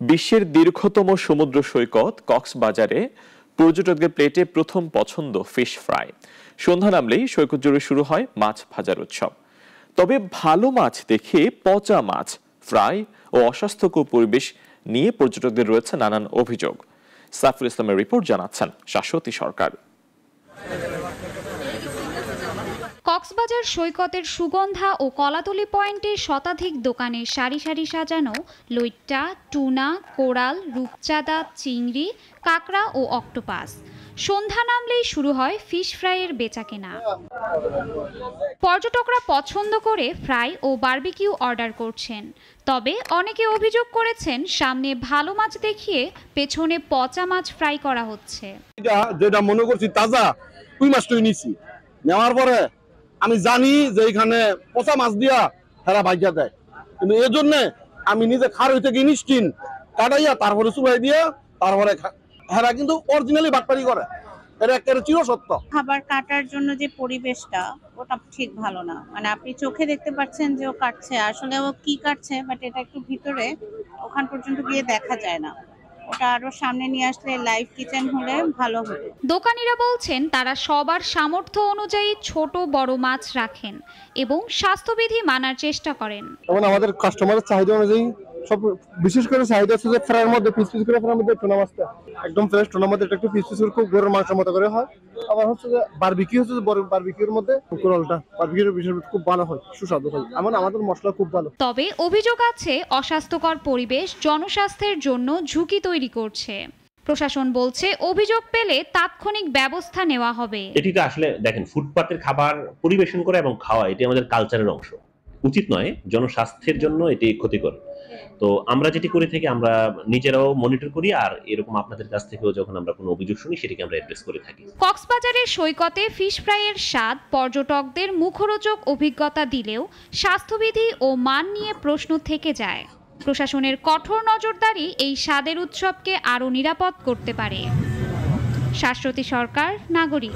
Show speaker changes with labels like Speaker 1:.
Speaker 1: বিশ্বের দীর্ঘতম সমুদ্র সৈকত কক্সবাজারে পর্যটকদের প্লেটে প্রথম পছন্দ ফিশ ফ্রাই। সন্ধ্যা নামলেই সৈকত জুড়ে শুরু হয় মাছ ভাজার উৎসব। তবে ভালো মাছ দেখে পচা মাছ ফ্রাই ও অস্বাস্থ্যকর পরিবেশ নিয়ে পর্যটকদের রয়েছে নানান অভিযোগ। সাইফুল ইসলামের রিপোর্ট জানাচ্ছেন শাশ্বতী সরকার।
Speaker 2: কক্সবাজার সৈকতের সুগন্ধা ও কলাতলি পয়েন্টে শতাধিক দোকানে সারি সারি সাজানো লইট্টা, টুনা, কোরাল, রূপচাঁদা, চিংড়ি, কাঁকড়া ও অক্টোপাস। সন্ধ্যা নামলেই শুরু হয় ফিশ ফ্রাইয়ের বেচাকেনা। পর্যটকরা পছন্দ করে ফ্রাই ও বারবিকিউ অর্ডার করছেন। তবে অনেকে অভিযোগ করেছেন সামনে ভালো মাছ দেখিয়ে পেছনে পচা মাছ ফ্রাই করা হচ্ছে।
Speaker 3: যেটা মনে করছি তাজা ওই মাছটাই নিছি, নেওয়ার পরে আমি জানি যে এখানে পচা মাছ দিয়া হেরা ভাইজা দেয়, কিন্তু এই জন্য আমি নিজে খারই থেকে নিশ্চিন কাটাইয়া তারপরে চুলাই দিয়া তারপরে হেরা কিন্তু অরিজিনালি বাটপারি করে। এটা একেবারে চিরসত্য।
Speaker 4: খাবার কাটার জন্য যে পরিবেশটা ওটা ঠিক ভালো না, মানে আপনি চোখে দেখতে পাচ্ছেন যে ও কাটছে, আসলে ও কি কাটছে বাট এটা একটু ভিতরে ওখান পর্যন্ত গিয়ে দেখা যায় না। ওটা আরো সামনে নিয়ে আসলে লাইভ কিচেন হলে ভালো হতো।
Speaker 2: দোকানিরা বলছেন তারা সবার সামর্থ্য অনুযায়ী ছোট বড় মাছ রাখেন এবং স্বাস্থ্যবিধি মানার চেষ্টা করেন।
Speaker 3: এবং আমাদের কাস্টমারের চাহিদা অনুযায়ী সব, বিশেষ করে চাহিদা আছে যে ফ্রাইয়ের মধ্যে পিস পিস করে ফ্রাইয়ের মধ্যে টুনা মাছটা একদম ফ্রেশ, টুনার মধ্যে একটু পিস পিস করে খুব গরুর মাংসের মতো করে হয়। আবার হচ্ছে যে বারবিকিউ হচ্ছে বড় বারবিকিউর মধ্যে কোরালটা বারবিকিউর বিষয় খুব ভালো হয়, সুস্বাদু হয়। আমাদের মশলা খুব ভালো।
Speaker 2: তবে অভিযোগ আছে অস্বাস্থ্যকর পরিবেশ জনস্বাস্থ্যের জন্য ঝুঁকি তৈরি করছে। প্রশাসন বলছে অভিযোগ পেলে তাৎক্ষণিক ব্যবস্থা নেওয়া হবে।
Speaker 5: এটি তো আসলে দেখেন, ফুটপাতের খাবার পরিবেশন করা এবং খাওয়া এটি আমাদের কালচারের অংশ, উচিত নয়, জনস্বাস্থ্যের জন্য এটি ক্ষতিকর। তো আমরা যেটি করে থাকি, আমরা নিজেরাও মনিটর করি, আর এরকম আপনাদের কাছ থেকেও যখন আমরা কোনো অভিযোগ শুনি সেটিকে আমরা অ্যাড্রেস করে থাকি।
Speaker 2: কক্সবাজারের সৈকতে ফিশ ফ্রাইয়ের স্বাদ পর্যটকদের মুখরোচক অভিজ্ঞতা দিলেও স্বাস্থ্যবিধি ও মান নিয়ে প্রশ্ন থেকে যায়। প্রশাসনের কঠোর নজরদারি এই স্বাদের উৎসবকে আরও নিরাপদ করতে পারে। শাশ্বতী সরকার, নাগরিক।